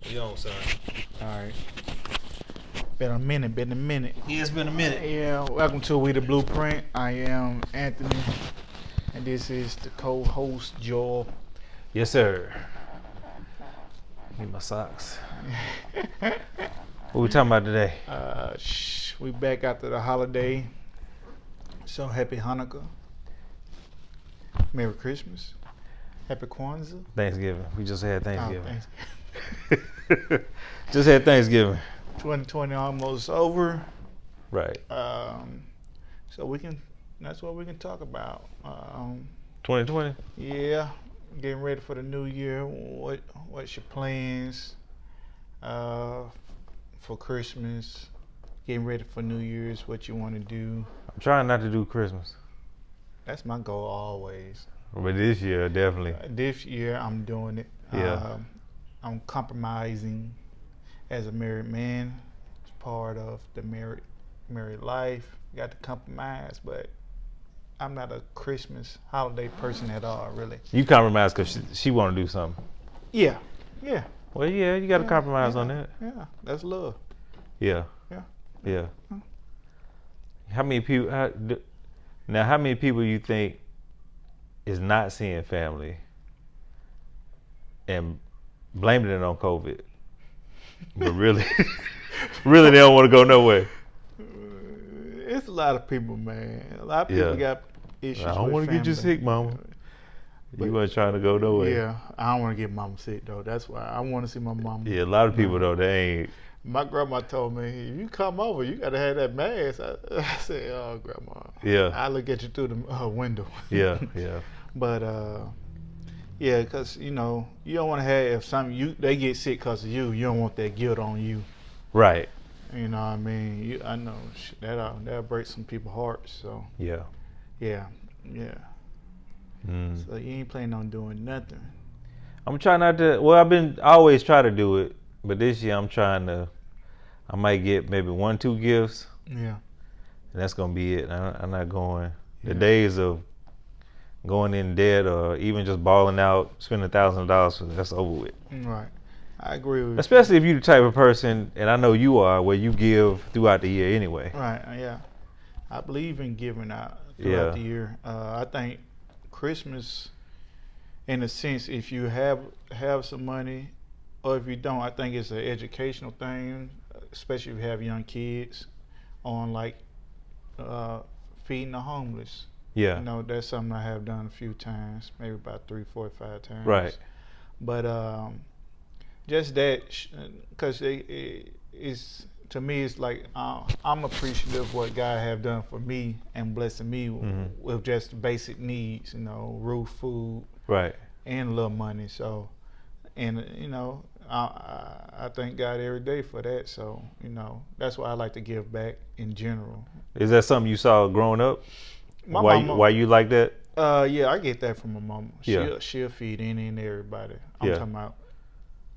You on, son? All right. Been a minute. Yeah, it's been a minute. Yeah, welcome to We the Blueprint. I am Anthony, and this is the co-host Joel. Yes, sir. Need my socks. What we talking about today? We back after the holiday. So happy Hanukkah, Merry Christmas, Happy Kwanzaa. Thanksgiving. We just had Oh, Thanksgiving. thanks. Just had Thanksgiving. 2020 almost over. Right. So we can. That's what we can talk about. 2020. Yeah, getting ready for the new year. What's your plans for Christmas? Getting ready for New Year's. What you want to do? I'm trying not to do Christmas, That's my goal always. but this year definitely. This year I'm doing it. Yeah. I'm compromising as a married man. It's part of the married life. Got to compromise, but I'm not a Christmas holiday person at all, really. You compromise because she want to do something. Yeah. Well, yeah, you got to Yeah, compromise yeah, on that. Yeah, that's love. Yeah. Yeah. Yeah. Huh. How many people? How many people you think is not seeing family and blaming it on COVID, but really, really they don't want to go nowhere? It's a lot of people, man. A lot of people Yeah. got issues. I don't with want to get you family. sick, mama. But- You weren't trying to go nowhere. Yeah, I don't want to get mama sick though. That's why I want to see my mama. Yeah, a lot of people though, they ain't. My grandma told me, if you come over, you got to have that mask. I said, oh, grandma. Yeah. I look at you through the window. Yeah. But, yeah, because, you don't want to have, if they get sick because of you don't want that guilt on you. Right. You know what I mean? I know that'll break some people's hearts. So, Yeah. yeah. Mm. So, you ain't planning on doing nothing. I'm trying not to. Well, I always try to do it, but this year I'm trying to. I might get maybe 1-2 gifts, Yeah. and that's gonna be it. I'm not going. The Yeah. days of going in debt or even just balling out, spending $1,000, that's over with. Right. I agree with Especially if you're the type of person, and I know you are, where you give throughout the year anyway. you. Right. Yeah. I believe in giving out Yeah. throughout the year. I think Christmas, in a sense, if you have some money, or if you don't, I think it's an educational thing, especially if you have young kids, on like feeding the homeless. Yeah. That's something I have done a few times, maybe about 3, 4, 5 times. Right. But just that, because it's to me, it's like I'm appreciative of what God have done for me and blessing me with just basic needs, roof, food, Right. and a little money. So, and I thank God every day for that. So, that's why I like to give back in general. Is that something you saw growing up? My why mama, why you like that? yeah, I get that from my mama. Yeah. She'll feed any and everybody. I'm Yeah. talking about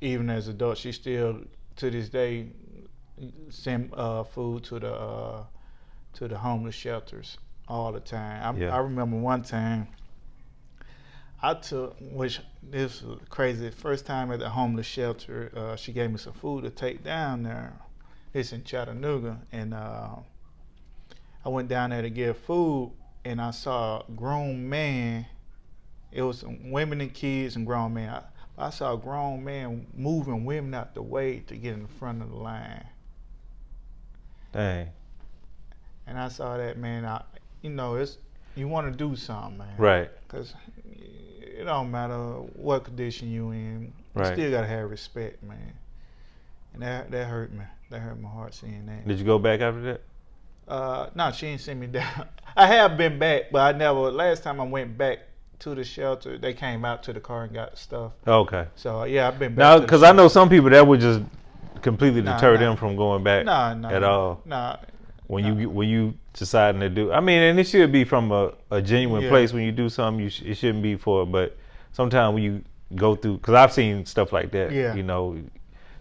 even as adults, she still to this day send food to the homeless shelters all the time. Yeah. I remember one time I took, which this was crazy. First time at the homeless shelter, she gave me some food to take down there. It's in Chattanooga, and I went down there to get food, and I saw a grown man. It was some women and kids and grown men. I saw a grown man moving women out the way to get in the front of the line. Dang. And I saw that, man. It's you want to do something, man. Right. Because it don't matter what condition you in. You Right. still gotta have respect, man. And that hurt me. That hurt my heart seeing that. Did you go back after that? No, she ain't sent me down. I have been back, but I never. Last time I went back to the shelter, they came out to the car and got stuff. Okay. So yeah, I've been back. Now, to the because I shelter. know some people that would just completely Nah, deter nah. them from going back at all. Nah. When you deciding to do, I mean, and it should be from a genuine Yeah. place when you do something. It shouldn't be for. But sometimes when you go through, because I've seen stuff like that. Yeah.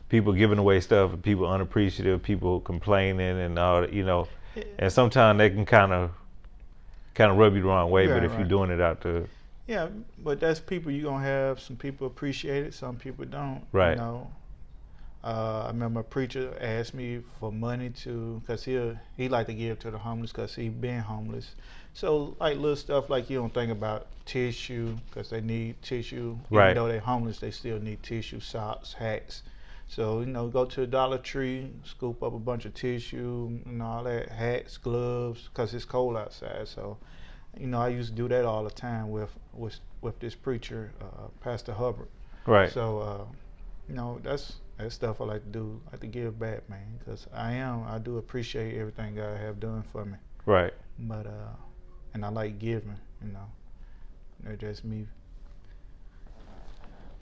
People giving away stuff, people unappreciative, people complaining, and all that. And sometimes they can kind of rub you the wrong way. But if you're Right. doing it out to Yeah, but that's people. You're gonna have some people appreciate it, some people don't. Right. I remember a preacher asked me for money cause he like to give to the homeless cause he been homeless. So like little stuff like you don't think about tissue cause they need tissue. Even Right. though they're homeless, they still need tissue, socks, hats. So go to the Dollar Tree, scoop up a bunch of tissue and all that, hats, gloves, cause it's cold outside. So I used to do that all the time with this preacher, Pastor Hubbard. Right. So that's stuff I like to do. I like to give back, man, because I do appreciate everything God have done for me. Right. But and I like giving, That's just me.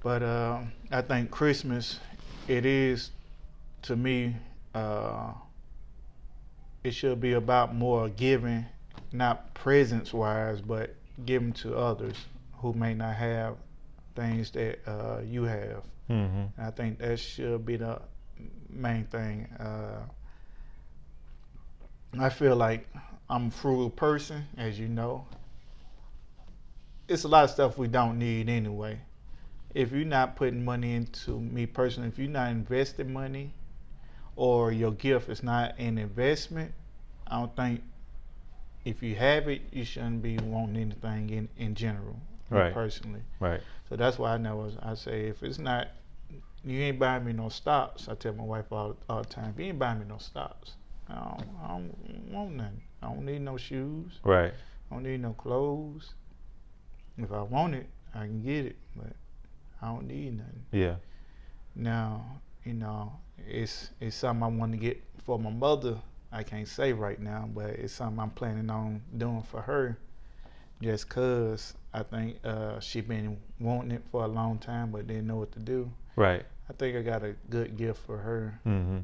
But I think Christmas, it is to me, it should be about more giving, not presents wise, but giving to others who may not have things that you have. Mm-hmm. I think that should be the main thing. I feel like I'm a frugal person, as you know. It's a lot of stuff we don't need anyway. If you're not putting money into me personally, if you're not investing money or your gift is not an investment, I don't think if you have it, you shouldn't be wanting anything in general, Right. personally. Right. So that's why I say if it's not, you ain't buying me no stocks. I tell my wife all the time, if you ain't buying me no stocks, I don't want nothing. I don't need no shoes. Right. I don't need no clothes. If I want it, I can get it, but I don't need nothing. Yeah. Now, it's something I want to get for my mother. I can't say right now, but it's something I'm planning on doing for her. Just cause I think she been wanting it for a long time, but didn't know what to do. Right. I think I got a good gift for her, Mm-hmm.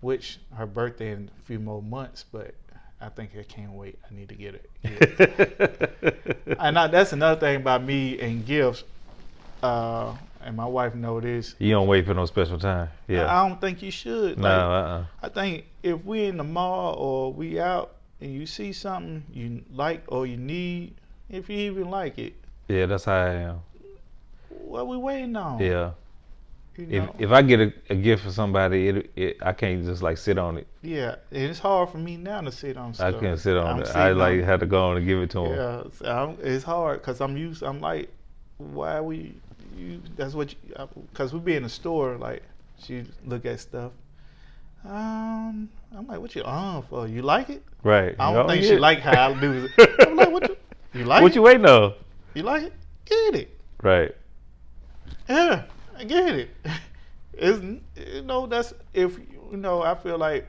which her birthday in a few more months, but I think I can't wait. I need to get it. And that's another thing about me and gifts. And my wife know this. You don't wait for no special time. Yeah. I don't think you should. No. I think if we in the mall or we out and you see something you like or you need, if you even like it, Yeah, that's how I am. what we waiting on? Yeah. If I get a gift for somebody, I can't just like sit on it. Yeah, and it's hard for me now to sit on stuff. I can't sit on it. I like have to go on and give it to them. Yeah, so it's hard because I'm like, why that's what because we be in the store, like she look at stuff. I'm like, what you on for? You like it? Right. I don't think she like how I do it. I'm like, you like it? What you waiting on? You like it? Get it. Right. Yeah, I get it. It's that's if I feel like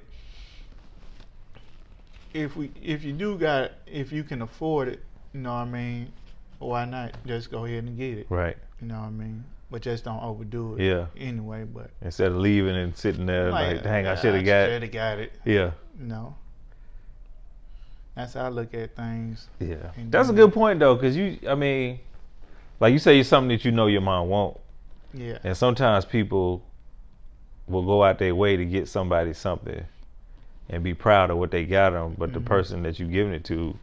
if you can afford it, what I mean, why not just go ahead and get it? Right. You know what I mean? But just don't overdo it. Yeah. Anyway, but instead of leaving and sitting there like, dang, I should have got it. Yeah. That's how I look at things. Yeah. That's a good point though, because like you say, it's something that your mom won't. Yeah. And sometimes people will go out their way to get somebody something and be proud of what they got them, but the person that you giving it to,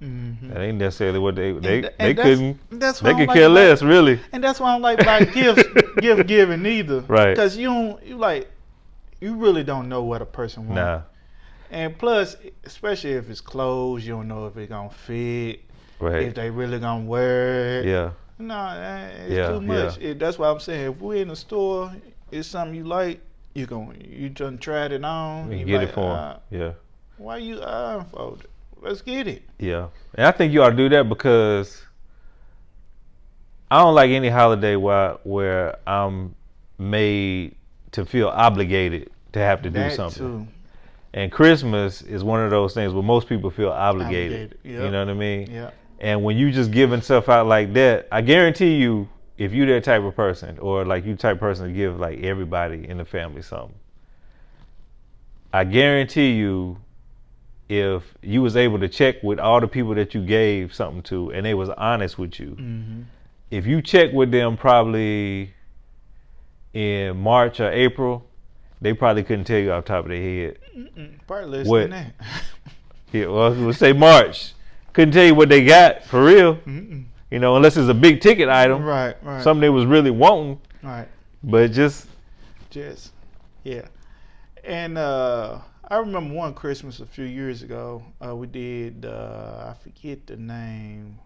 that ain't necessarily what they couldn't. They could care less, really. And that's why I don't like about gift giving either. Right. Because you really don't know what a person wants. Nah. And plus, especially if it's clothes, you don't know if it's gonna fit. Right. If they really gonna wear it. Yeah. No, it's too much. Yeah. That's why I'm saying if we're in the store, it's something you like, you done tried it on. You get it for them. Yeah. Why you for it? Let's get it. Yeah. And I think you ought to do that because I don't like any holiday where I'm made to feel obligated to have to do something. Too. And Christmas is one of those things where most people feel obligated. Yep. You know what I mean? Yeah. And when you just giving stuff out like that, I guarantee you, if you that type of person, or like you type of person to give like everybody in the family something, I guarantee you, if you was able to check with all the people that you gave something to, and they was honest with you, if you check with them probably in March or April, they probably couldn't tell you off the top of their head. Probably less than that. Yeah, well, let's say March. Couldn't tell you what they got for real. Unless it's a big ticket item. Right. Something they was really wanting. Right. But just Yeah. And I remember one Christmas a few years ago. We did I forget the name.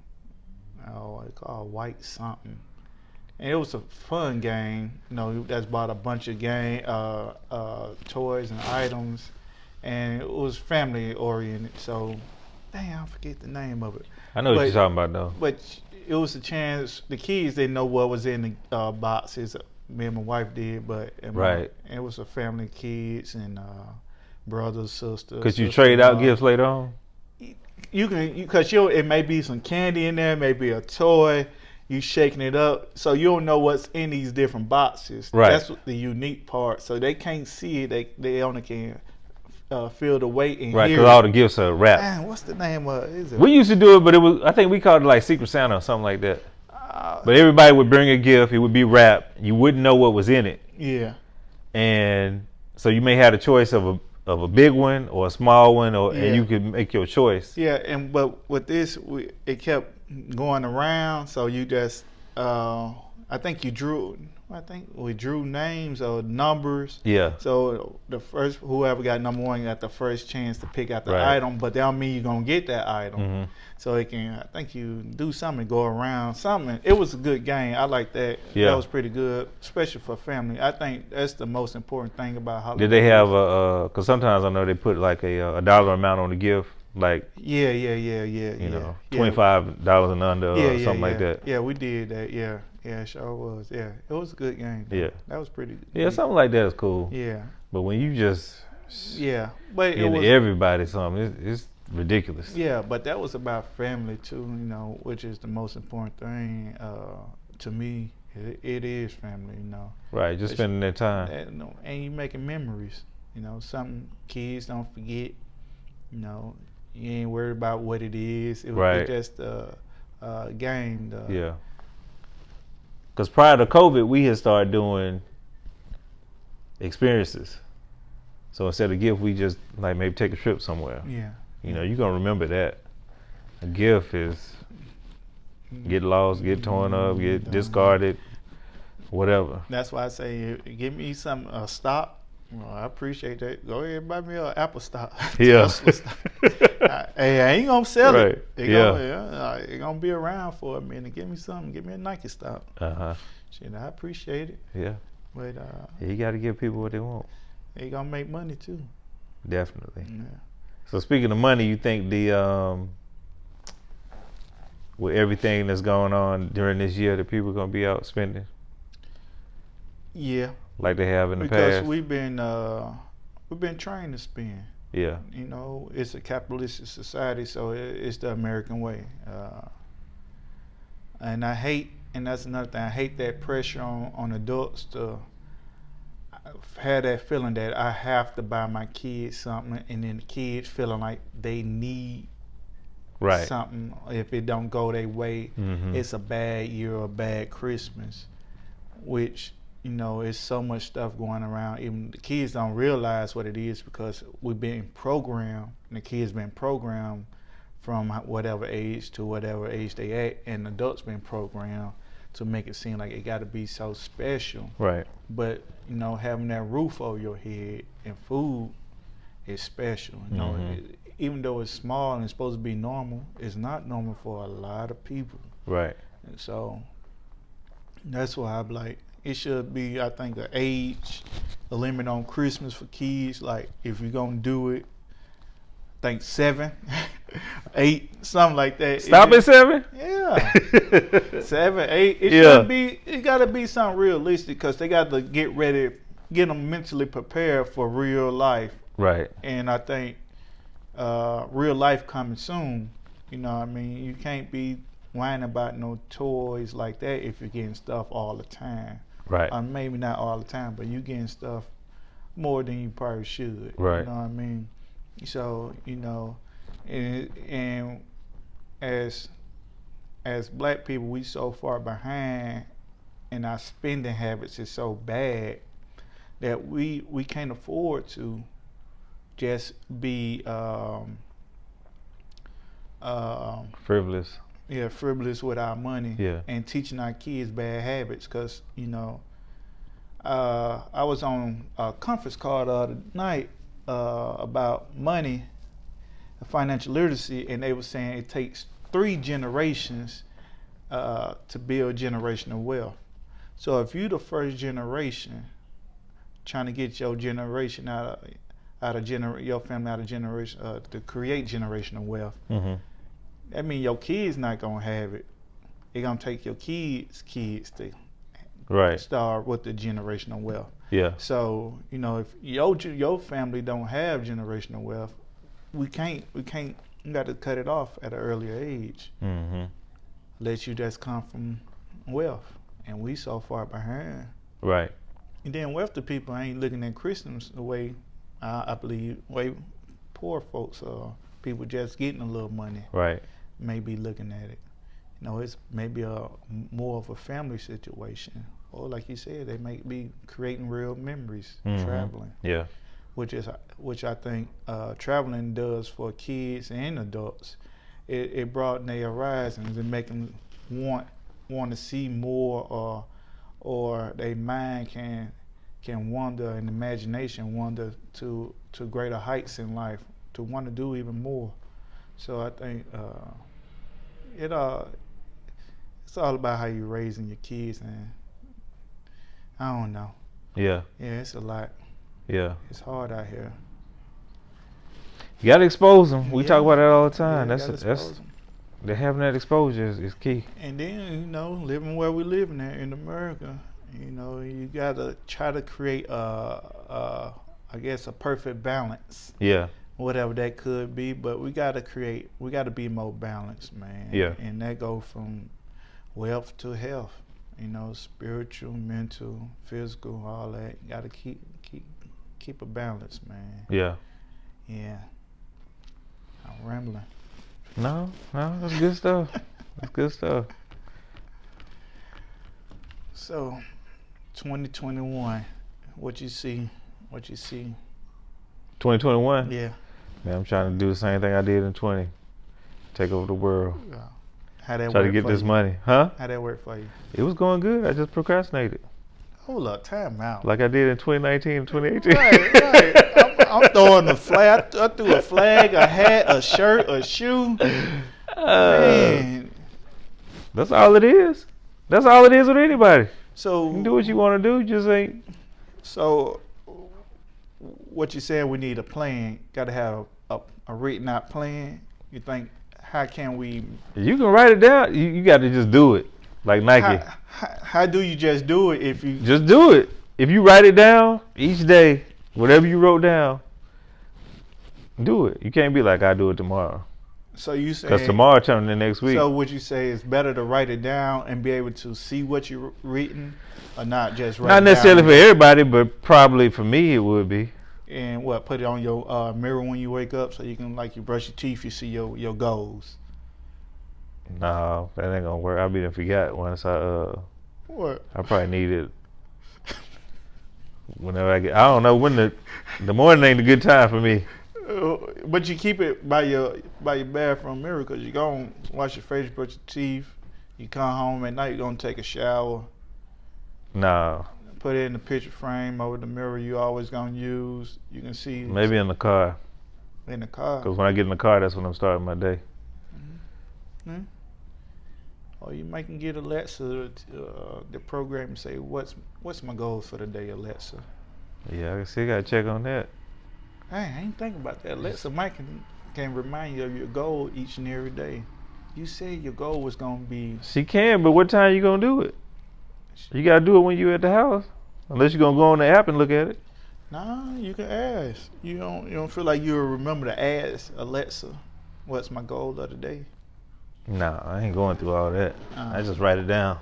Oh, it's called White something. And it was a fun game. You know, that's bought a bunch of toys and items, and it was family oriented. So, dang, I forget the name of it. I know what you're But talking about though. but it was a chance. The kids didn't know what was in the boxes. Me and my wife did, but Right. it was a family of kids and brothers, sisters. Could you trade out gifts later on? You can, because it may be some candy in there, maybe a toy. You shaking it up, so you don't know what's in these different boxes. Right. That's the unique part. So they can't see it. They only can feel the weight and Right, hear because it. all the gifts are wrapped. Man, what's the name of it? Is it? We used to do it, but I think we called it like Secret Santa or something like that. But everybody would bring a gift. It would be wrapped. You wouldn't know what was in it. Yeah. And so you may have a choice of a big one or a small one, Yeah. and you could make your choice. Yeah, but with this, it kept going around. So you just, I think we drew names or numbers. Yeah. So whoever got number one got the first chance to pick out the Right. item, but that don't mean you're gonna get that item. Mm-hmm. So I think you do something, go around something. It was a good game. I like that. Yeah. That was pretty good, especially for family. I think that's the most important thing about holidays. Did they have because sometimes I know they put like a dollar amount on the gift, like Yeah. you know, $25 and under or something like that. Yeah, we did that. Yeah, it sure was. Yeah, it was a good game. Yeah. That was pretty good. Yeah, something like that is cool. Yeah. But when you just But it was everybody something, it's ridiculous. Yeah, but that was about family too, you know, which is the most important thing to me. It is family, you know. Right, just spending that time. And you making memories, you know, something kids don't forget. You know, you ain't worried about what it is. Right. It's just a game. Yeah. Because prior to COVID, we had started doing experiences. So instead of gift, we just like maybe take a trip somewhere. Yeah. You know, you're going to remember that. A gift is get lost, get torn up, get discarded, whatever. That's why I say, give me a stop. Well, I appreciate that. Go ahead and buy me an Apple stock. Yeah. Hey, I ain't going to sell Right. it. It's going to be around for a minute. Give me something. Give me a Nike stock. Uh-huh. Shit, I appreciate it. Yeah. But You got to give people what they want. they going to make money too. Definitely. Yeah. So speaking of money, you think with everything that's going on during this year, that people are going to be out spending Yeah. like they have in the Because past? we've been trained to spend. Yeah. You know, it's a capitalistic society, so it's the American way. And that's another thing, I hate that pressure on adults to have that feeling that I have to buy my kids something, and then the kids feeling like they need Right. something. If it don't go their way, Mm-hmm. it's a bad year or a bad Christmas, which, you know, it's so much stuff going around. Even the kids don't realize what it is because we've been programmed, and the kids been programmed from whatever age to whatever age they at, and adults been programmed to make it seem like it got to be so special. Right. But, you know, having that roof over your head and food is special. You know, Mhm. even though it's small and it's supposed to be normal, it's not normal for a lot of people. Right. And so that's why I'm like, it should be, I think, a limit on Christmas for kids. Like, if you're gonna do it, I think 7, 8, something like that. Stop at 7? Yeah. 7, 8. It Yeah. should be. It got to be something realistic because they got to get ready, get them mentally prepared for real life. Right. And I think real life coming soon. You know what I mean? You can't be whining about no toys like that if you're getting stuff all the time. Right. Maybe not all the time, but you getting stuff more than you probably should. Right. You know what I mean? So, you know, and as black people, we so far behind, and our spending habits is so bad that we can't afford to just be Frivolous. frivolous with our money, Yeah. and teaching our kids bad habits, because, you know, I was on a conference call the other night about money, financial literacy, and they were saying it takes 3 generations to build generational wealth. So if you the first generation trying to get your generation your family out of generation to create generational wealth, Mm-hmm. that means your kids not gonna have it. It's gonna take your kids' kids to Right. start with the generational wealth. Yeah. So if your family don't have generational wealth, we can't. You got to cut it off at an earlier age. Mm-hmm. Let you just come from wealth, and we so far behind. Right. And then wealthy people ain't looking at Christians the way I believe way poor folks people just getting a little money Right. may be looking at it. It's maybe more of a family situation, or like you said, they may be creating real memories traveling. Yeah. Which I think traveling does for kids and adults. It broaden their horizons and make them want to see more, or their mind can wander, and imagination wander to greater heights in life, to want to do even more. So I think it's all about how you're raising your kids, and I don't know. Yeah. Yeah, it's a lot. Yeah. It's hard out here. You gotta expose them. We Yeah. talk about that all the time. Yeah, That's having that exposure is key. And then living where we living at in America, you gotta try to create I guess a perfect balance. Yeah. Whatever that could be, but we gotta be more balanced, man. Yeah. And that go from wealth to health. Spiritual, mental, physical, all that. You gotta keep a balance, man. Yeah. Yeah. I'm rambling. No, that's good stuff. That's good stuff. So, 2021, what you see? 2021. Yeah. Man, I'm trying to do the same thing I did in 20. Take over the world. How that Try work to get for this you? money, huh? How that work for you? It was going good. I just procrastinated, Hold up, time out. like I did in 2019 and 2018. Right. I'm throwing a flag. I threw a flag, a hat, a shirt, a shoe. Man. That's all it is. That's all it is with anybody. So You can do what you want to do. Just ain't. So, what you saying? We need a plan. Got to have a written out plan. You think? How can we? You can write it down. You got to just do it, like Nike. How do you just do it if you? Just do it. If you write it down each day, whatever you wrote down, do it. You can't be like, I do it tomorrow. So you say? Because tomorrow turns the next week. So would you say it's better to write it down and be able to see what you're written, or not just write Not it necessarily down for everybody, but probably for me it would be. and put it on your mirror when you wake up, so you can, like, you brush your teeth, you see your goals. No, that ain't gonna work. I'll be done forgot once What? I probably need it whenever I don't know when the morning ain't a good time for me. But you keep it by your bathroom mirror, because you gonna wash your face, brush your teeth. You come home at night, you're gonna take a shower. No, Put it in the picture frame over the mirror you always gonna use. You can see maybe in the car. in the car. Because when I get in the car, that's when I'm starting my day. Mm-hmm. Or you might can get Alexa the program and say, what's my goals for the day, Alexa? Yeah, I still gotta check on that. Hey, I ain't thinking about that. Alexa might can remind you of your goal each and every day. You said your goal was gonna be. She can, but what time you gonna do it? You gotta do it when you at the house, unless you're gonna go on the app and look at it. Nah, you can ask. You don't feel like you'll remember to ask Alexa, what's my goal of the day? Nah, I ain't going through all that. I just write it down.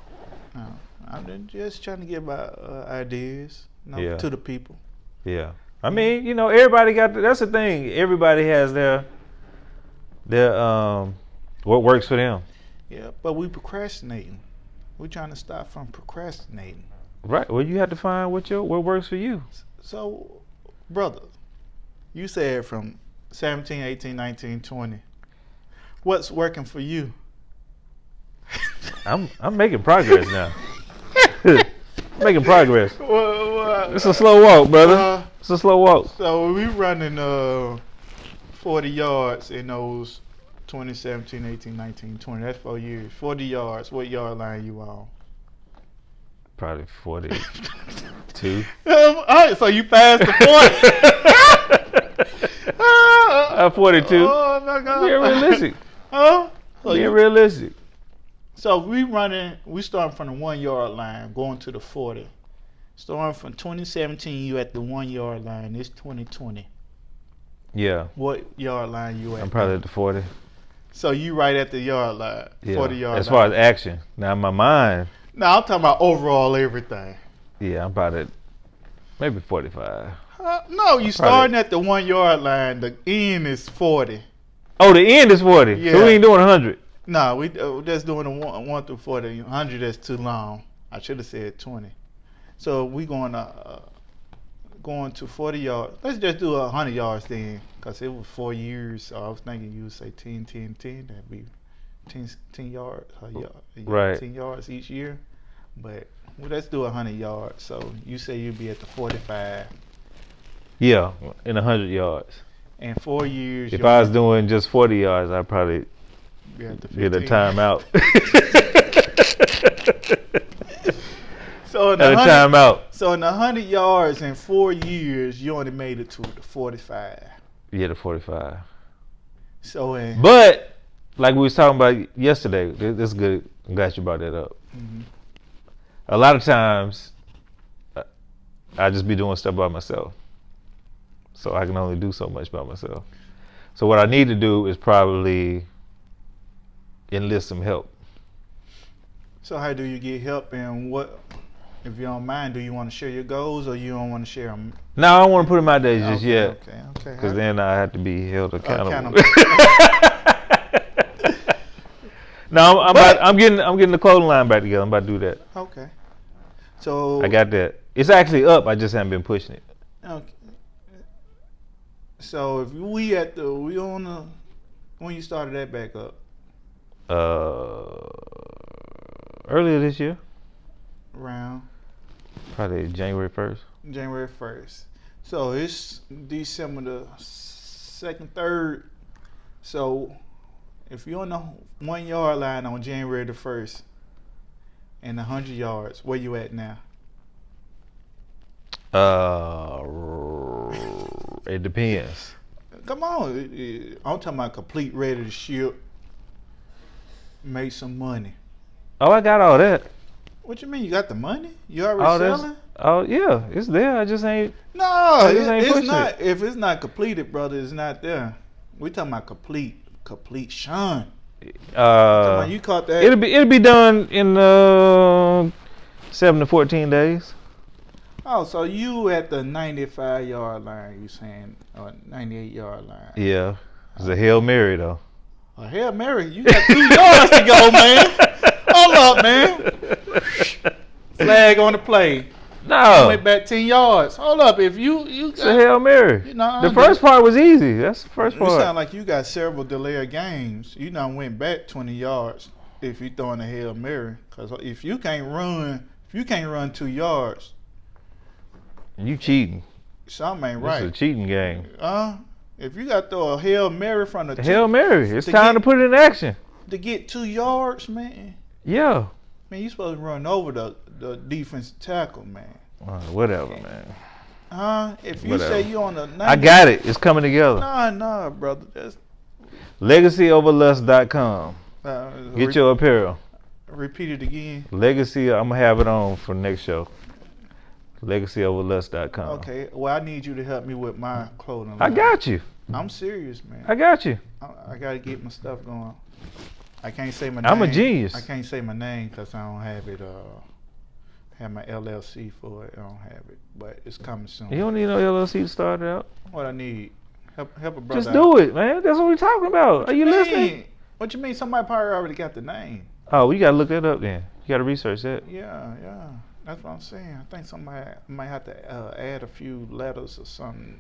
I'm just trying to give my ideas Yeah. to the people. Yeah. I mean, everybody got that's the thing. Everybody has their what works for them. Yeah, but we procrastinating. We're trying to stop from procrastinating. Right. Well, you have to find what works for you. So, brother, you said from 17, 18, 19, 20. What's working for you? I'm making progress now. Making progress. Well, It's a slow walk, brother. It's a slow walk. So we running 40 yards in those 2017, 18, 19, 20. That's 4 years. 40 yards. What yard line you on? Probably 42. All right, so you passed the 40. 42. Oh my God. Being realistic. Huh? So Being realistic. So we starting from the 1 yard line, going to the 40. Starting from 2017, you at the 1 yard line. It's 2020. Yeah. What yard line you at? I'm probably at the 40. So you right at the yard line, Yeah. 40 yard line. As far as action. Now in my mind. No, I'm talking about overall everything. Yeah, I'm about at maybe 45. No, you starting at the 1 yard line. The end is 40. Oh, the end is 40. Yeah. So we ain't doing 100. No, we just doing the 1 through 40. 100 is too long. I should have said 20. So we going to 40 yards. Let's just do 100 yards then, because it was 4 years. So I was thinking you would say 10, 10, 10. That'd be 10 yards. Right. 10 yards each year. But let's do 100 yards. So you say you'd be at the 45. Yeah, in 100 yards. In 4 years. If I was doing just 40 yards, I'd probably get a timeout. So in At a timeout. So in 100 yards in 4 years, you only made it to the 45. Yeah, the 45. So But like we was talking about yesterday, this is good. I'm glad you brought that up. Mm-hmm. A lot of times, I just be doing stuff by myself, so I can only do so much by myself. So what I need to do is probably enlist some help. So how do you get help, and what, if you don't mind, do you want to share your goals or you don't want to share them? No, I don't want to put them out there just yet. Okay. Because then I have to be held accountable. No, I'm getting the clothing line back together. I'm about to do that. Okay. So I got that. It's actually up. I just haven't been pushing it. Okay. So if when you started that back up? Earlier this year. Around? Probably January 1st. January 1st. So it's December the 2nd, 3rd. So if you're on the 1 yard line on January the 1st and 100 yards, where you at now? It depends. Come on. I'm talking about complete, ready to ship, make some money. Oh, I got all that. What you mean? You got the money? You already selling? Oh yeah, it's there. I just ain't. No, it's not. It. If it's not completed, brother, it's not there. We talking about complete Sean. You caught that? It'll be done in 7 to 14 days. Oh, so you at the 95 yard line? You saying, or 98 yard line? Yeah, it's a Hail Mary though. A Hail Mary? You got 2 yards to go, man. Hold up, man. Flag on the play. No. You went back 10 yards. Hold up. If you it's a Hail Mary. The first part was easy. That's the first part. You sound like you got several delayed games. You done went back 20 yards if you throwing a Hail Mary. Because if you can't run 2 yards, you cheating. Something ain't right. It's a cheating game. If you got to throw a Hail Mary from the Hail Mary. It's time to put it in action. To get 2 yards, man. Yeah. Man, you supposed to run over the defensive tackle, man. Whatever, man. If you say you on the 90, I got it. It's coming together. Nah, brother. That's LegacyOverLust.com. Get your apparel. Repeat it again. Legacy. I'm gonna have it on for next show. LegacyOverLust.com. Okay. Well, I need you to help me with my clothing line. I got you. I'm serious, man. I got you. I gotta get my stuff going. I can't say my name. I'm a genius. I can't say my name because I don't have it. Have my LLC for it. I don't have it, but it's coming soon. You don't need no LLC to start it out. What I need? Help a brother. Just do it, man. That's what we're talking about. Are you listening? What you mean? Somebody probably already got the name. Oh, we gotta look that up then. You gotta research that. Yeah. That's what I'm saying. I think somebody might have to add a few letters or something.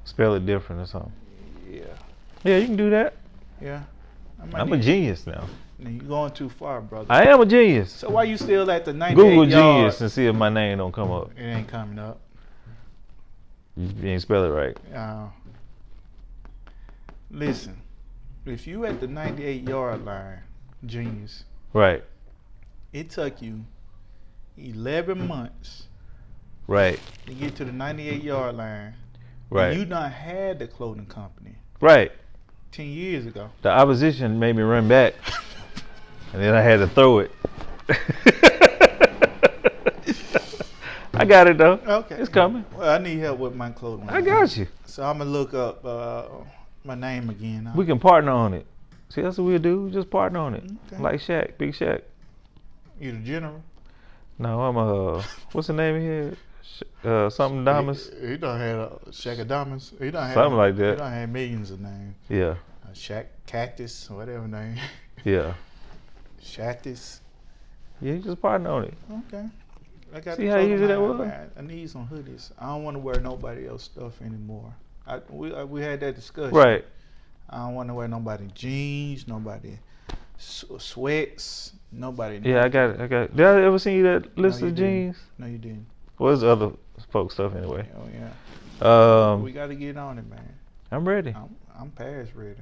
Spell it different or something. Yeah. Yeah, you can do that. Yeah. I'm a genius now. Now you going too far, brother. I am a genius. So why you still at the 98 Google yard? genius and see if my name don't come up. It ain't coming up. You ain't spell it right. Listen, if you at the 98 yard line, genius, Right. it took you 11 months Right. to get to the 98 yard line. Right. You done had the clothing company Right. 10 years ago. The opposition made me run back, and then I had to throw it. I got it though. Okay. It's coming. Well, I need help with my clothing. I got you. So I'm gonna look up my name again. We can partner on it. See, that's what we'll do. We just partner on it. Okay. Like Shaq, Big Shaq. You the general? No, I'm what's the name of here? Something Damas. He done had Shaq-a-Damas. He done had Something like that. He done had millions of names. Yeah. Shaq Cactus, whatever name. Yeah. Shactus. Yeah, you just partner on it. Okay. I got See the how clothing easy that line, was? man. I need some hoodies. I don't want to wear nobody else's stuff anymore. We had that discussion. Right. I don't want to wear nobody jeans, nobody sweats, nobody. Yeah, I got it. Did I ever see that list you of didn't. jeans? No, you didn't. What's the other folks stuff anyway? Oh yeah. We Um, got to get on it, man. I'm ready. I'm past ready.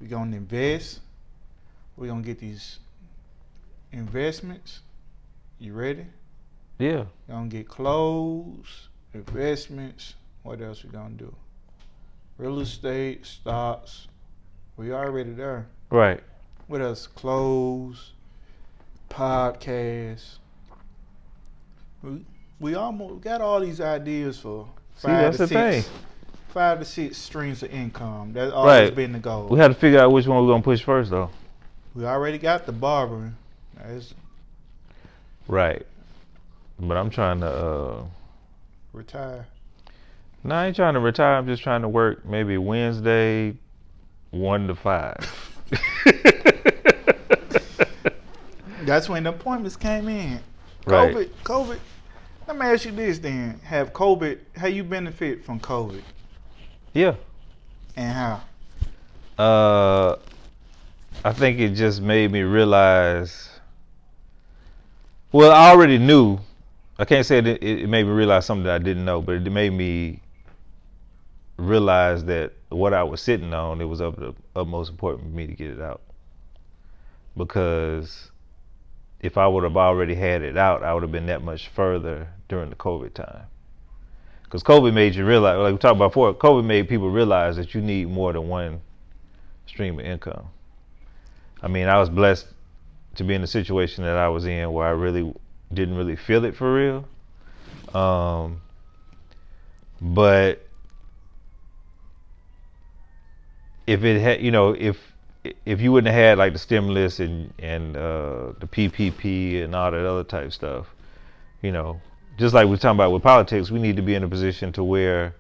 We gonna invest. We gonna get these investments. You ready? Yeah. Gonna get clothes, investments. What else we gonna do? Real estate, stocks. We already there. Right. What else? Clothes, podcasts. We almost got all these ideas for See, that's the thing. 5 to 6 streams of income. That's always Right. been the goal. We had to figure out which one we're gonna push first, though. We already got the barbering. That's Right. But I'm trying to. retire. No, I ain't trying to retire. I'm just trying to work maybe Wednesday, 1 to 5. That's when the appointments came in. Right. COVID. Let me ask you this then. How you benefit from COVID Yeah. and how? I think it just made me realize. Well, I already knew. I can't say that it made me realize something that I didn't know, but it made me realize that what I was sitting on, it was of the utmost importance for me to get it out. Because if I would have already had it out, I would have been that much further during the COVID time. Because COVID made you realize, like we talked about before, COVID made people realize that you need more than one stream of income. I mean, I was blessed to be in the situation that I was in where I really didn't really feel it for real. But if it had, if you wouldn't have had like the stimulus and the PPP and all that other type stuff, just like we're talking about with politics, we need to be in a position to where,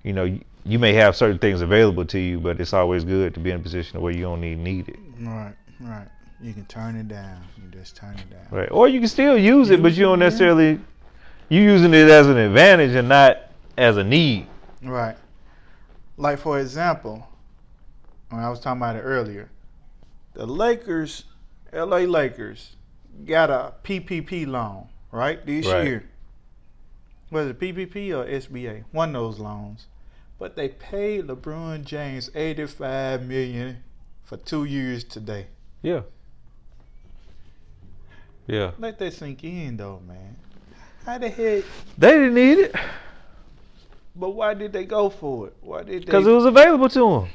you may have certain things available to you, but it's always good to be in a position where you don't need it. Right. You can turn it down. You just turn it down. Right. Or you can still use it, but you don't necessarily, you using it as an advantage and not as a need. Right. Like for example, when I was talking about it earlier, the Lakers, LA Lakers, got a PPP loan, right? This year. Was it PPP or SBA? One of those loans. But they paid LeBron James $85 million for 2 years today. Yeah. Yeah. Let that sink in though, man. How the heck? They didn't need it. But why did they go for it? Why did they? Because it was available to them.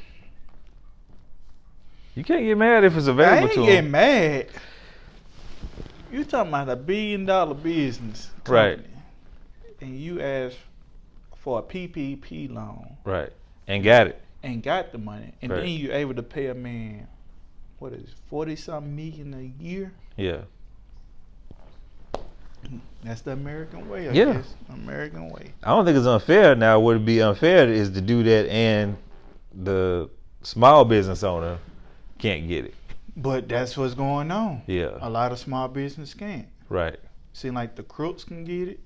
You can't get mad if it's available to them. I ain't getting mad. You talking about $1 billion business company, Right. and you asked for a PPP loan. Right. And got it. And got the money. And Right. then you're able to pay a man, what is it, 40-something million a year? Yeah. That's the American way, I Yeah. guess. American way. I don't think it's unfair. Now, what would be unfair is to do that and the small business owner can't get it. But that's what's going on. Yeah. A lot of small business can't. Right. Seem like the crooks can get it.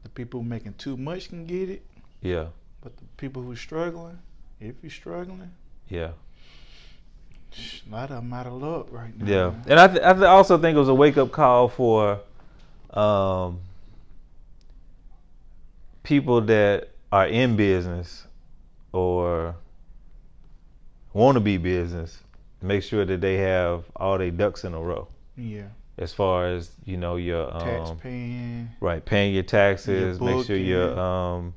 The people making too much can get it. Yeah. But the people who struggling, if you're struggling, Yeah. A lot of them out of luck right now. Yeah, Man. and I also think it was a wake up call for um, people that are in business or want to be business. Make sure that they have all their ducks in a row. Yeah. As far as your Tax paying. right, paying your taxes, make sure your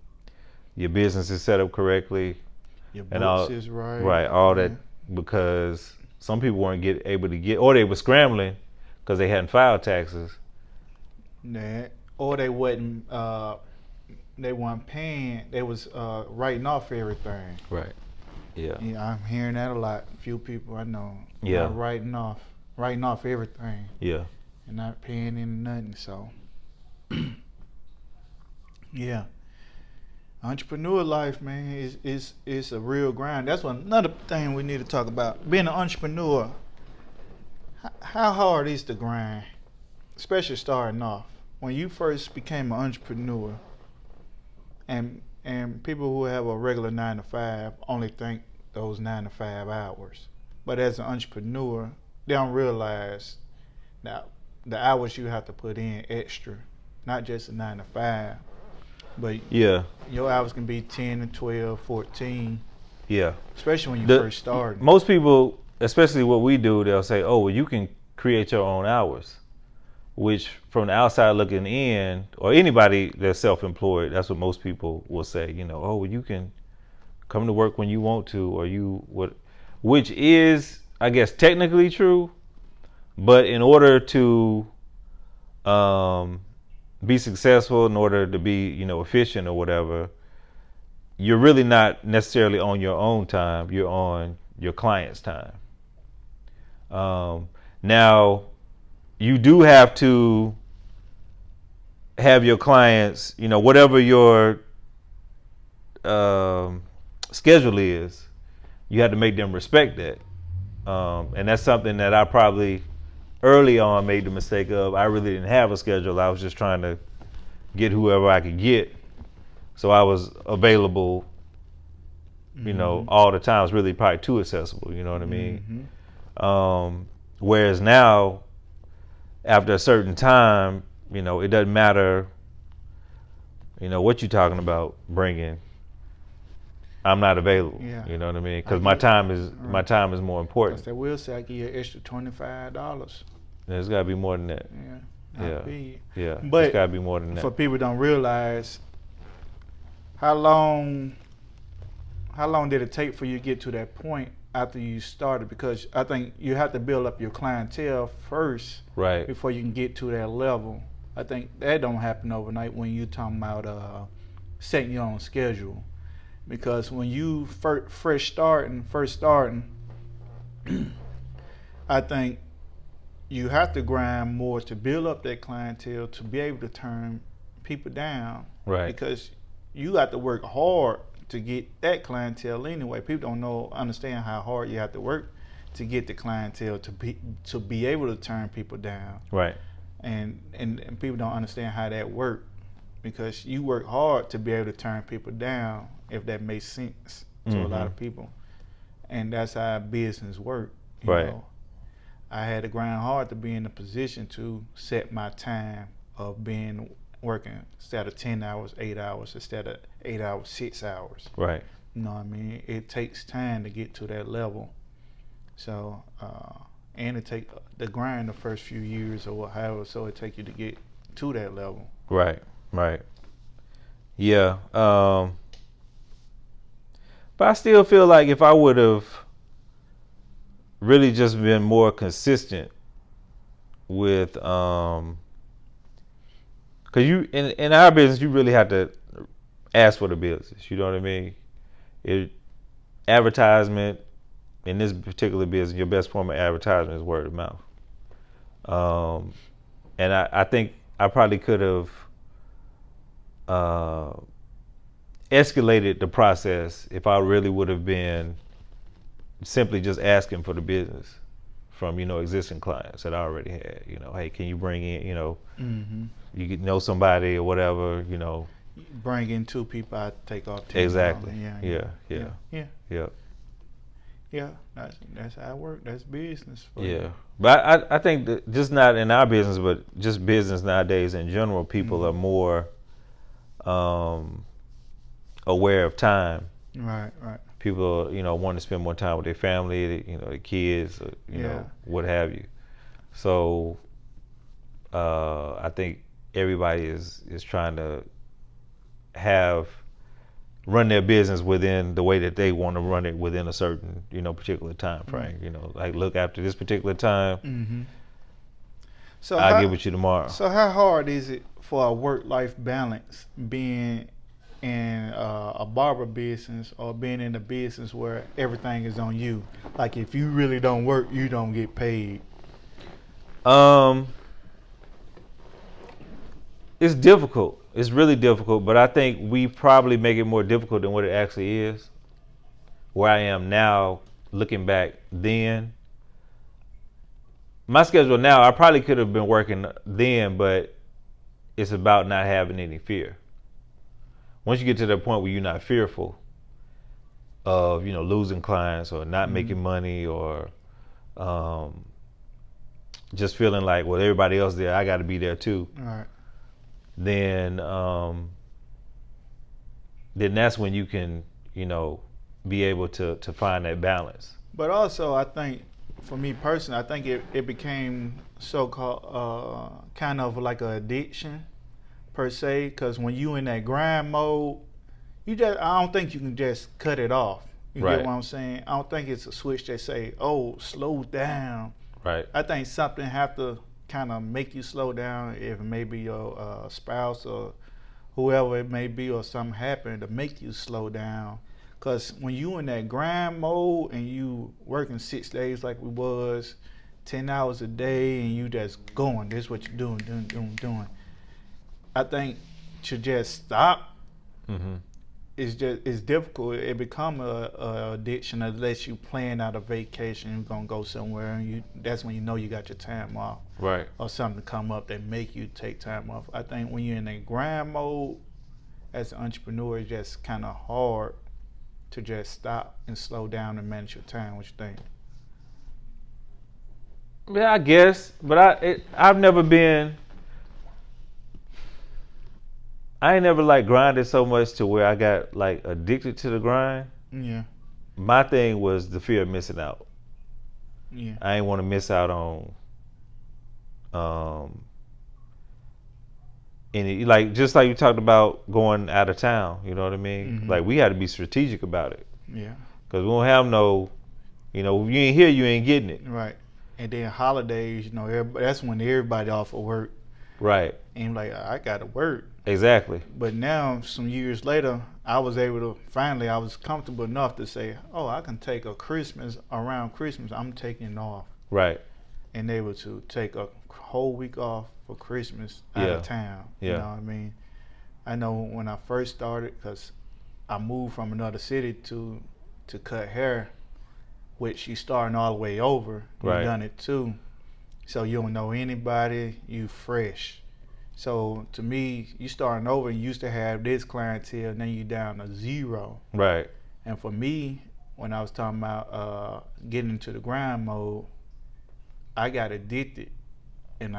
business is set up correctly, Your and books all is right. right, all Yeah. that, because some people weren't able to get, or they were scrambling because they hadn't filed taxes. That. Or they wasn't. They weren't paying. They was writing off everything. Right. Yeah. Yeah, I'm hearing that a lot. Few people I know. Yeah. Not writing off everything. Yeah. And not paying into nothing. So. Yeah. Entrepreneur life, man, is a real grind. That's another thing we need to talk about. Being an entrepreneur, how hard is the grind, especially starting off. When you first became an entrepreneur, and people who have a regular 9 to 5 only think those 9 to 5 hours, but as an entrepreneur, they don't realize now the hours you have to put in extra, not just a 9 to 5. But Yeah. your hours can be 10 and 12, 14, Yeah. especially when you The- first start. Most people, especially what we do, they'll say, "Oh, well, you can create your own hours," which, from the outside looking in, or anybody that's self-employed, that's what most people will say. Oh, well, you can come to work when you want to, or which is, I guess, technically true, but in order to be successful, in order to be, efficient or whatever, you're really not necessarily on your own time. You're on your client's time. Now, you do have to have your clients, whatever your schedule is, you have to make them respect that. And that's something that I probably early on made the mistake of. I really didn't have a schedule. I was just trying to get whoever I could get. So I was available, all the time. It's really probably too accessible, you know what I mean? Whereas now, after a certain time, it doesn't matter, what you're talking about bringing. I'm not available. Yeah. You know what I mean? Because my time is more important. They will say I give you an extra $25. There's got to be more than that. Yeah. Yeah. Yeah. But it's got to be more than that. For people don't realize, how long did it take for you to get to that point after you started? Because I think you have to build up your clientele first, right, before you can get to that level. I think that don't happen overnight when you're talking about setting your own schedule. Because when you first starting, I think you have to grind more to build up that clientele to be able to turn people down. right, Because you got to work hard to get that clientele anyway. People don't understand how hard you have to work to get the clientele to be able to turn people down. right, And people don't understand how that works, because you work hard to be able to turn people down, if that makes sense to a lot of people. And that's how business work. You right. know, I had to grind hard to be in a position to set my time of working instead of 10 hours, 8 hours, instead of 8 hours, 6 hours. Right. You know what I mean? It takes time to get to that level. So, and it take the grind the first few years or however, so it take you to get to that level. Right. Right. Yeah. But I still feel like if I would have really just been more consistent with, because you in our business, you really have to ask for the business. You know what I mean? Advertisement in this particular business, your best form of advertisement is word of mouth. And I think I probably could have escalated the process if I really would have been simply just asking for the business from existing clients that I already had. Hey, can you bring in you know somebody or whatever. Bring in 2 people, I take off 10. Exactly. Yeah. Yeah. Yeah, that's how it work. That's business for you. Yeah, but I think that just not in our business, but just business nowadays in general, people are Mm-hmm. more um, aware of time. Right, right. People, want to spend more time with their family, their kids, Yeah. what have you. So I think everybody is trying to have run their business within the way that they want to run it within a certain, particular time Right. frame. Like look after this particular time, Mm-hmm. So I'll get how with you tomorrow. so how hard is it for a work life balance being in a barber business or being in a business where everything is on you? Like if you really don't work, you don't get paid. Um, it's difficult. It's really difficult, but I think we probably make it more difficult than what it actually is. Where I am now, looking back then, my schedule now, I probably could have been working then, but it's about not having any fear. Once you get to the point where you're not fearful of, losing clients or not Mm-hmm. making money or um, just feeling like, well, everybody else there, I got to be there too. All right. Then, then that's when you can, be able to find that balance. But also, I think for me personally, I think it became so called kind of like an addiction per se. Because when you in that grind mode, I don't think you can just cut it off. You get Right. what I'm saying? I don't think it's a switch that say, "Oh, slow down." Right. I think something have to kind of make you slow down. If maybe your spouse or whoever it may be, or something happened to make you slow down. Cause when you in that grind mode and you working 6 days like we was, 10 hours a day, and you just going, this is what you doing. I think to just stop Mm-hmm. it's difficult. It become a addiction unless you plan out a vacation. You're gonna go somewhere, and that's when you know you got your time off, Right. or something to come up that make you take time off. I think when you're in a grind mode as an entrepreneur, it's just kind of hard to just stop and slow down and manage your time. What you think? Yeah, I guess, but I've never been. I ain't never like grinded so much to where I got like addicted to the grind. Yeah, My thing was the fear of missing out. yeah, I ain't want to miss out on um any, like, just like you talked about going out of town. You know what I mean? hmm, Like we had to be strategic about it yeah, because we don't have no. If you ain't here, you ain't getting it. right. And then holidays, that's when everybody off of work, Right. and like I gotta work. Exactly. But now, some years later, I was able to finally. I was comfortable enough to say, "Oh, I can take a Christmas around Christmas. I'm taking off." Right. And able to take a whole week off for Christmas out Yeah. of town. Yeah. You know what I mean? I know when I first started, because I moved from another city to cut hair, which you starting all the way over. Right. You done it too, so you don't know anybody. You fresh. So to me, you starting over. You used to have this clientele, and then you down to zero. Right. And for me, when I was talking about getting into the grind mode, I got addicted, and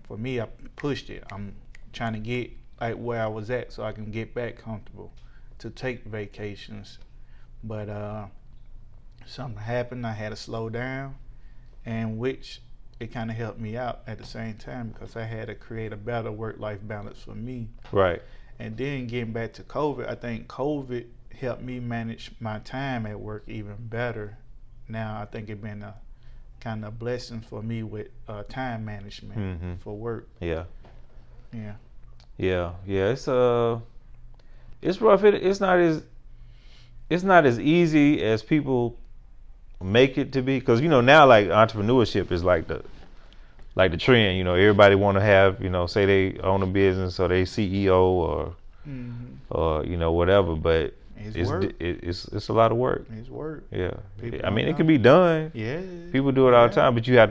for me, I pushed it. I'm trying to get like where I was at so I can get back comfortable to take vacations. But something happened. I had to slow down, and which it kind of helped me out at the same time because I had to create a better work-life balance for me. Right. And then getting back to COVID, I think COVID helped me manage my time at work even better. Now I think it's been a kind of blessing for me with time management Mm-hmm. for work. Yeah. Yeah. Yeah. Yeah. It's rough. It's not as easy as people make it to be, because now like entrepreneurship is like the trend. Everybody want to have, say they own a business or they CEO Mm-hmm. or whatever, but It's it's work. it's a lot of work. It's work. Yeah. People I don't mean, it know. can be done. Yeah. People do it all the Yeah. time, but you have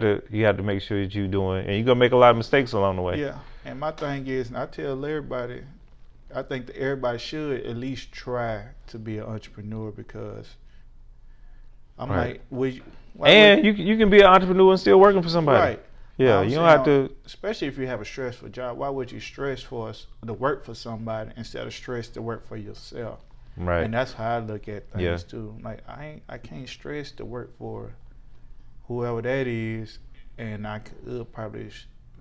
to make sure that you're doing, and you're gonna make a lot of mistakes along the way. Yeah. And my thing is, and I tell everybody, I think that everybody should at least try to be an entrepreneur because I'm Right. like, would you, And you can be an entrepreneur and still working for somebody. right? Yeah, you don't have to. Especially if you have a stressful job, why would you stress for us to work for somebody instead of stress to work for yourself? Right. And that's how I look at things Yeah. too. Like I can't stress to work for whoever that is, and I could probably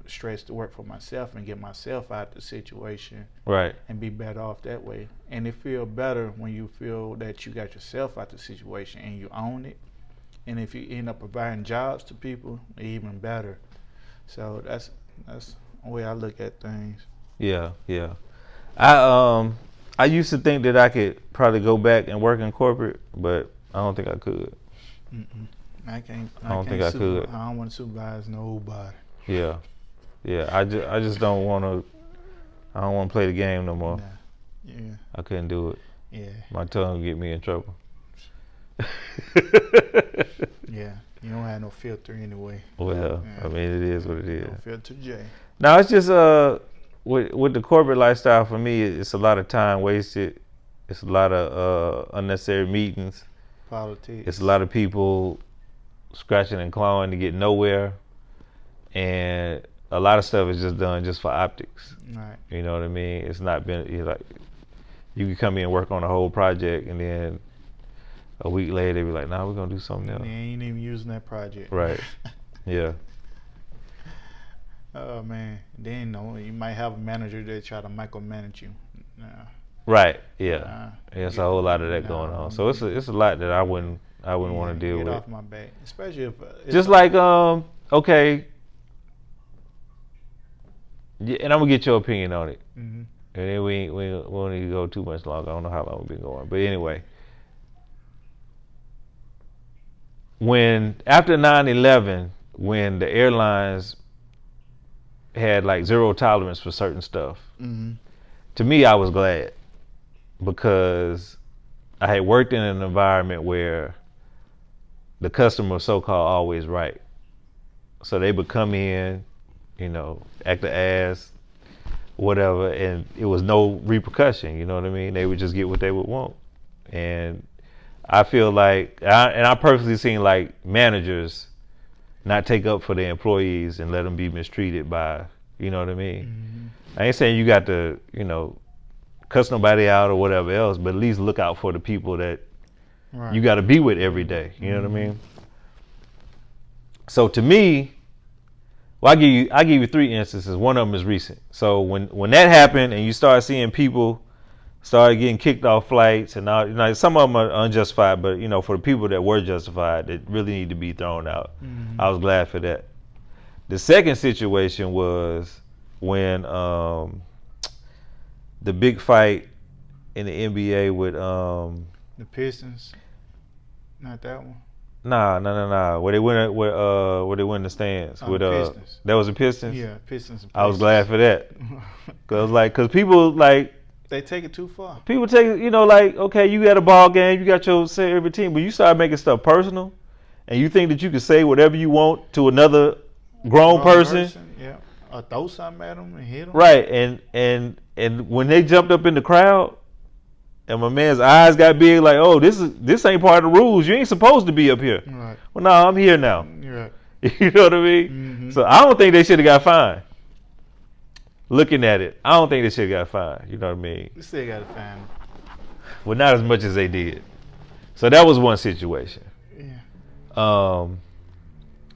stress to work for myself and get myself out the situation Right. and be better off that way. And it feel better when you feel that you got yourself out the situation and you own it. And if you end up providing jobs to people, even better. So that's the way I look at things. Yeah. Yeah. I used to think that I could probably go back and work in corporate, but I don't think I could. Mm-mm. I can't. I don't think I could. I don't want to supervise nobody. Yeah. Yeah. I just don't want to. I don't want to play the game no more. Nah. Yeah. I couldn't do it. Yeah. My tongue would get me in trouble. Yeah. You don't have no filter anyway. Well, Yeah. I mean, it is what it is. No filter, J. Now it's just with the corporate lifestyle for me, it's a lot of time wasted. It's a lot of unnecessary meetings. Politics. It's a lot of people scratching and clawing to get nowhere, and a lot of stuff is just done just for optics. Right. You know what I mean? It's not been like you can come in and work on a whole project, and then a week later they be like, "Nah, we're gonna do something else." They ain't even using that project. Right. Yeah. Oh man. Then you might have a manager that try to micromanage you. Nah. Right. Yeah. There's a whole lot of that Nah, going on. So it's a lot that I wouldn't want to deal get with. off my back, especially if Just like okay. Yeah, and I'm gonna get your opinion on it. Mm-hmm. And then we won't need to go too much longer. I don't know how long we've been going, but anyway. When after 9/11, when the airlines had like zero tolerance for certain stuff, Mm-hmm. to me I was glad because I had worked in an environment where the customer was so-called always right. So they would come in, act the ass, whatever, and it was no repercussion, you know what I mean? They would just get what they would want. And I feel like, I personally seen like managers not take up for their employees and let them be mistreated by, you know what I mean? Mm-hmm. I ain't saying you got to, cuss nobody out or whatever else, but at least look out for the people that you got to be with every day. You know what I mean? So to me, well, I give you 3 instances. One of them is recent. So when that happened and you start seeing people started getting kicked off flights and all, some of them are unjustified, but for the people that were justified, that really need to be thrown out. Mm-hmm. I was glad for that. The second situation was when the big fight in the NBA with The Pistons, not that one. Nah. Where they win the stands with Pistons. that was the Pistons. Yeah, Pistons. And I was glad for that because people like they take it too far. people take like okay, you got a ball game, you got your favorite team, but you start making stuff personal, and you think that you can say whatever you want to another grown person. Yeah, or throw something at them and hit them. Right, and when they jumped up in the crowd, and my man's eyes got big, like, oh, this ain't part of the rules. You ain't supposed to be up here. Right. Well, no, I'm here now. You're right. You know what I mean? Mm-hmm. So I don't think they should have got fined. Looking at it, I don't think they should have got fined. You know what I mean? You still got to find them. Well, not as much as they did. So that was one situation. Yeah.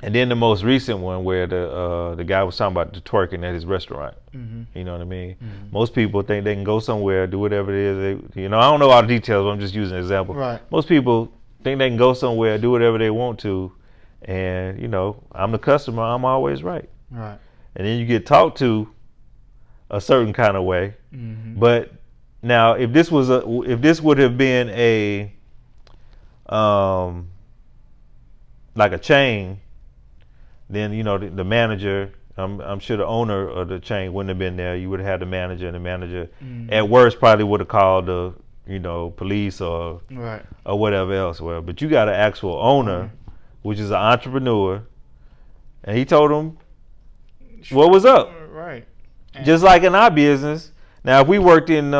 And then the most recent one where the guy was talking about the twerking at his restaurant. Mm-hmm. You know what I mean? Mm-hmm. Most people think they can go somewhere, do whatever it is. I don't know all the details, but I'm just using an example. Right. Most people think they can go somewhere, do whatever they want to, and I'm the customer, I'm always right. Right. And then you get talked to a certain kind of way. Mm-hmm. But now, if this would have been a like a chain, then the manager, I'm sure the owner of the chain wouldn't have been there. You would have had the manager, and the manager Mm-hmm. at worst probably would have called the police or Right. whatever else. Well, but you got an actual owner, which is an entrepreneur, and he told him what was up. Right. Just like in our business. Now, if we worked in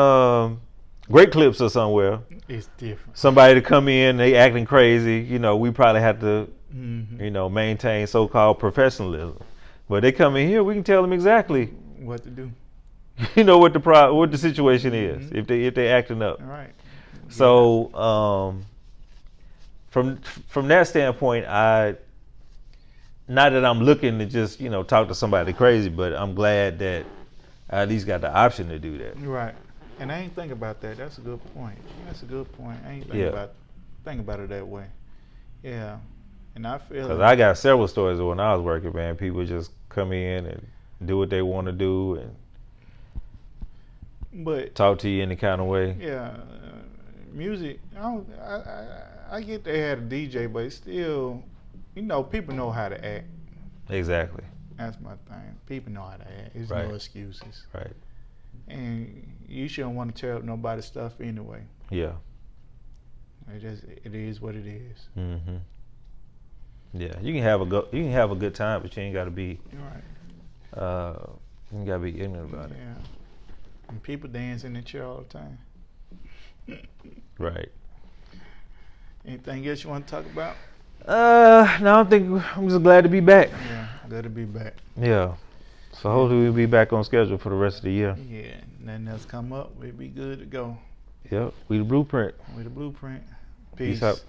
Great Clips or somewhere. It's different. Somebody to come in, they acting crazy. You know, we probably have to, Mm-hmm. you know, maintain so-called professionalism. But they come in here, we can tell them exactly, What to do. you know, what the situation is Mhm. if they acting up. All right. So from that standpoint, not that I'm looking to just, you know, talk to somebody crazy, but I'm glad that I at least got the option to do that. Right. And I ain't think about that. That's a good point. That's a good point. I ain't Yeah. think about it that way. Yeah. And I feel Because it. I got several stories of when I was working, man. People just come in and do what they want to do and But talk to you any kind of way. yeah, music. I get they had a DJ, but it's still, you know, people know how to act. Exactly. That's my thing. People know how to act. There's Right. no excuses. Right. And you shouldn't want to tear up nobody's stuff anyway. Yeah. It is what it is. Mm-hmm. Yeah. You can have a good time, but you ain't got to be Right. you ain't got to be ignorant about it. Yeah. And people dance in the chair all the time. Right. Anything else you want to talk about? No, I think I'm just glad to be back. Yeah, good to be back. Yeah. So hopefully we'll be back on schedule for the rest of the year. Yeah, nothing else come up, we'll be good to go. Yep. We the blueprint. We the blueprint. Peace Peace. out.